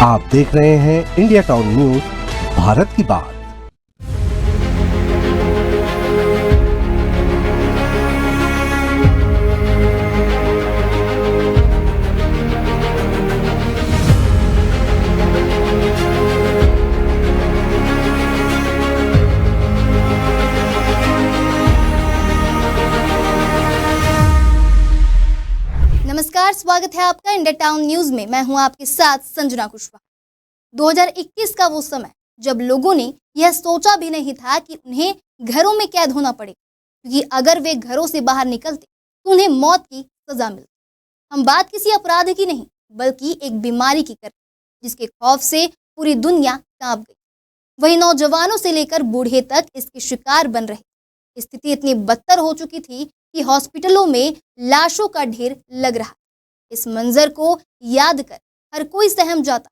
आप देख रहे हैं इंडिया टाउन न्यूज, भारत की बात। नमस्कार, स्वागत है आपका इंडिया टाउन न्यूज में। मैं हूं आपके साथ संजना कुशवाहा। 2021 का वो समय जब लोगों ने यह सोचा भी नहीं था कि उन्हें घरों में कैद होना पड़े, क्योंकि अगर वे घरों से बाहर निकलते तो उन्हें मौत की सजा मिलती। हम बात किसी अपराध की नहीं, बल्कि एक बीमारी की कर, जिसके खौफ से पूरी दुनिया कांप गई। वही नौजवानों से लेकर बूढ़े तक इसके शिकार बन रहे। स्थिति इतनी बदतर हो चुकी थी कि हॉस्पिटलों में लाशों का ढेर लग रहा। इस मंजर को याद कर हर कोई सहम जाता,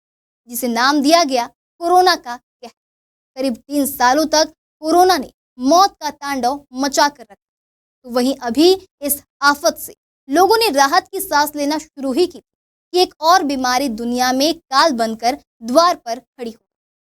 जिसे नाम दिया गया कोरोना का कहर। करीब 3 सालों तक कोरोना ने मौत का तांडव मचा कर रखा। तो वहीं अभी इस आफत से लोगों ने राहत की सांस लेना शुरू ही की कि एक और बीमारी दुनिया में काल बनकर द्वार पर खड़ी हो,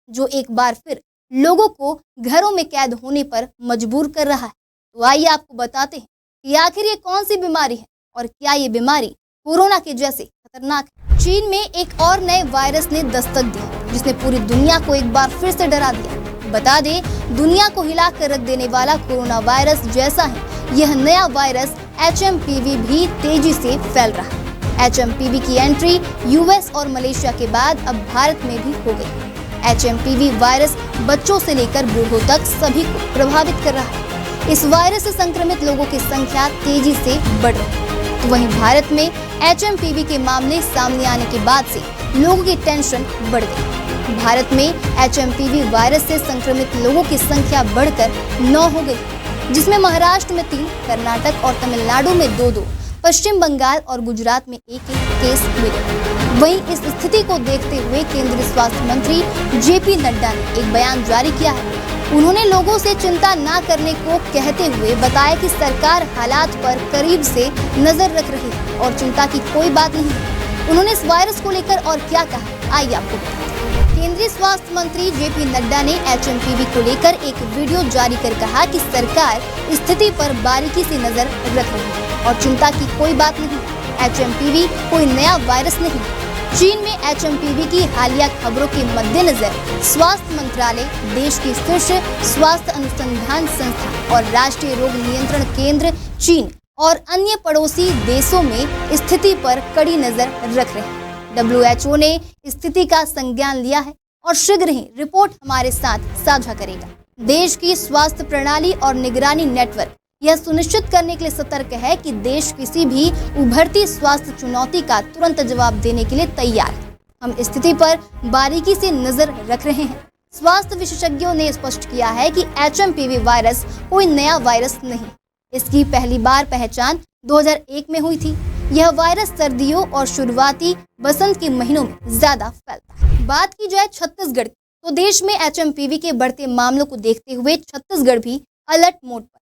जो एक बार फिर लोगों को घरों में कैद होने पर मजबूर कर रहा है। तो आइए आपको बताते हैं कि आखिर ये कौन सी बीमारी है और क्या ये बीमारी कोरोना के जैसे खतरनाक है। चीन में एक और नए वायरस ने दस्तक दी, जिसने पूरी दुनिया को एक बार फिर से डरा दिया। बता दें, दुनिया को हिला कर रख देने वाला कोरोना वायरस जैसा है यह नया वायरस HMPV भी तेजी से फैल रहा है। HMPV की एंट्री US और मलेशिया के बाद अब भारत में भी हो गई। HMPV वायरस बच्चों से लेकर बूढ़ों तक सभी को प्रभावित कर रहा है। इस वायरस से संक्रमित लोगों की संख्या तेजी से बढ़ रही है। तो वहीं भारत में HMPV के मामले सामने आने के बाद से लोगों की टेंशन बढ़ गई। भारत में HMPV वायरस से संक्रमित लोगों की संख्या बढ़कर 9 हो गई, जिसमें महाराष्ट्र में 3, कर्नाटक और तमिलनाडु में 2-2, पश्चिम बंगाल और गुजरात में 1-1 केस मिले। वहीं इस स्थिति को देखते हुए केंद्रीय स्वास्थ्य मंत्री JP नड्डा ने एक बयान जारी किया है। उन्होंने लोगों से चिंता ना करने को कहते हुए बताया कि सरकार हालात पर करीब से नजर रख रही है और चिंता की कोई बात नहीं है। उन्होंने इस वायरस को लेकर और क्या कहा, आइए आपको बताते हैं। केंद्रीय स्वास्थ्य मंत्री JP नड्डा ने HMPV को लेकर एक वीडियो जारी कर कहा कि सरकार स्थिति पर बारीकी से नजर रख रही है और चिंता की कोई बात नहीं। HMPV कोई नया वायरस नहीं। चीन में HMPV की हालिया खबरों के मद्देनजर स्वास्थ्य मंत्रालय, देश की शीर्ष स्वास्थ्य अनुसंधान संस्था और राष्ट्रीय रोग नियंत्रण केंद्र चीन और अन्य पड़ोसी देशों में स्थिति पर कड़ी नजर रख रहे हैं। WHO ने स्थिति का संज्ञान लिया है और शीघ्र ही रिपोर्ट हमारे साथ साझा करेगा। देश की स्वास्थ्य प्रणाली और निगरानी नेटवर्क यह सुनिश्चित करने के लिए सतर्क है कि देश किसी भी उभरती स्वास्थ्य चुनौती का तुरंत जवाब देने के लिए तैयार है। हम स्थिति पर बारीकी से नजर रख रहे हैं। स्वास्थ्य विशेषज्ञों ने स्पष्ट किया है कि HMPV वायरस कोई नया वायरस नहीं। इसकी पहली बार पहचान 2001 में हुई थी। यह वायरस सर्दियों और शुरुआती बसंत के महीनों में ज्यादा फैलता है। बात की जाए छत्तीसगढ़ की, तो देश में HMPV के बढ़ते मामलों को देखते हुए छत्तीसगढ़ भी अलर्ट मोड पर।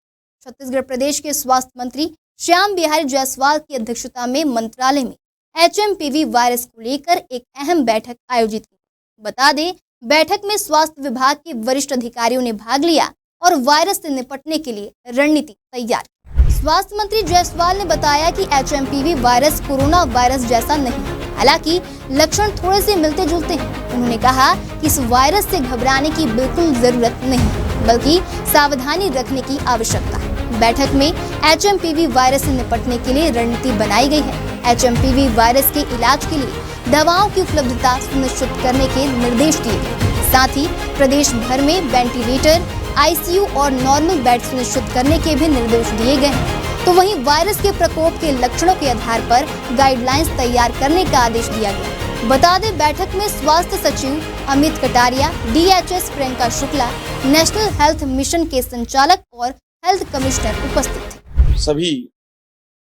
छत्तीसगढ़ प्रदेश के स्वास्थ्य मंत्री श्याम बिहारी जायसवाल की अध्यक्षता में मंत्रालय में HMPV वायरस को लेकर एक अहम बैठक आयोजित की। बता दें, बैठक में स्वास्थ्य विभाग के वरिष्ठ अधिकारियों ने भाग लिया और वायरस से निपटने के लिए रणनीति तैयार की। स्वास्थ्य मंत्री जायसवाल ने बताया कि HMPV वायरस कोरोना वायरस जैसा नहीं, हालांकि लक्षण थोड़े से मिलते जुलते हैं। उन्होंने कहा कि इस वायरस से घबराने की बिल्कुल जरूरत नहीं, बल्कि सावधानी रखने की आवश्यकता है। बैठक में HMPV वायरस से निपटने के लिए रणनीति बनाई गई है। HMPV वायरस के इलाज के लिए दवाओं की उपलब्धता सुनिश्चित करने के निर्देश दिए गए। साथ ही प्रदेश भर में वेंटिलेटर, ICU और नॉर्मल बेड सुनिश्चित करने के भी निर्देश दिए गए हैं। तो वहीं वायरस के प्रकोप के लक्षणों के आधार पर गाइडलाइंस तैयार करने का आदेश दिया गया। बता दें, बैठक में स्वास्थ्य सचिव Amit Kataria, DHS Priyanka Shukla, national health mission के संचालक और हेल्थ कमिश्नर उपस्थित थे। सभी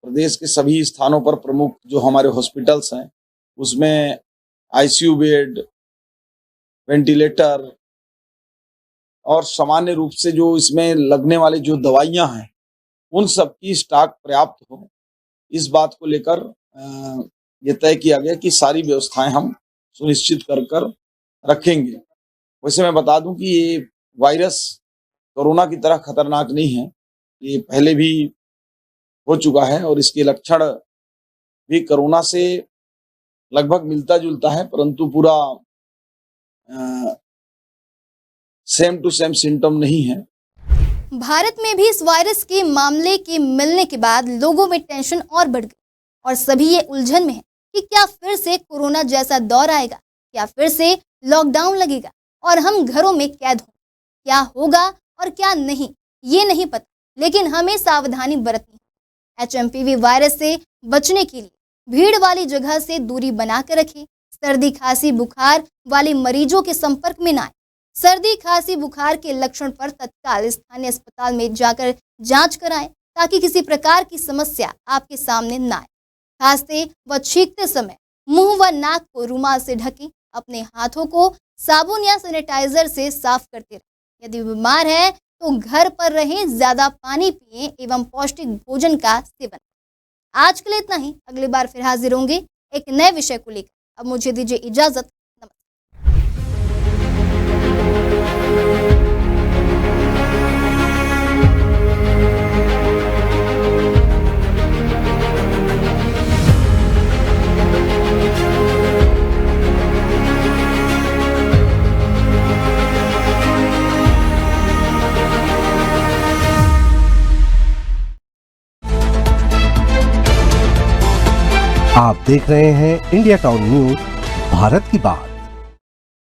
प्रदेश के सभी स्थानों पर प्रमुख जो हमारे हॉस्पिटल्स हैं, उसमें ICU बेड, वेंटिलेटर और सामान्य रूप से जो इसमें लगने वाले जो दवाइयां हैं, उन सब की स्टॉक पर्याप्त हो, इस बात को लेकर ये तय किया गया कि सारी व्यवस्थाएं हम सुनिश्चित कर रखेंगे। वैसे मैं बता दूं कि ये वायरस कोरोना की तरह खतरनाक नहीं है, ये पहले भी हो चुका है और इसके लक्षण भी कोरोना से लगभग मिलता जुलता है, परंतु पूरा सेम टू सेम सिम्टम नहीं है। भारत में भी इस वायरस के मामले के मिलने के बाद लोगों में टेंशन और बढ़ गई और सभी ये उलझन में है कि क्या फिर से कोरोना जैसा दौर आएगा, क्या फिर से लॉकडाउन लगेगा और हम घरों में कैद हों। क्या होगा और क्या नहीं ये नहीं पता, लेकिन हमें सावधानी बरतनी है। HMPV वायरस से बचने के लिए भीड़ वाली जगह से दूरी बनाकर रखें। सर्दी खांसी बुखार वाले मरीजों के संपर्क में न आए। सर्दी खांसी बुखार के लक्षण पर तत्काल स्थानीय अस्पताल में जाकर जांच कराएं ताकि किसी प्रकार की समस्या आपके सामने न आए। खांसते व छींकते समय मुंह व नाक को रुमाल से ढकें। अपने हाथों को साबुन या सैनिटाइजर से साफ करते रहें। यदि बीमार है तो घर पर रहें, ज्यादा पानी पिएं एवं पौष्टिक भोजन का सेवन। आज के लिए इतना ही, अगली बार फिर हाजिर होंगे एक नए विषय को लेकर। अब मुझे दीजिए इजाजत। आप देख रहे हैं इंडिया टाउन न्यूज, भारत की बात।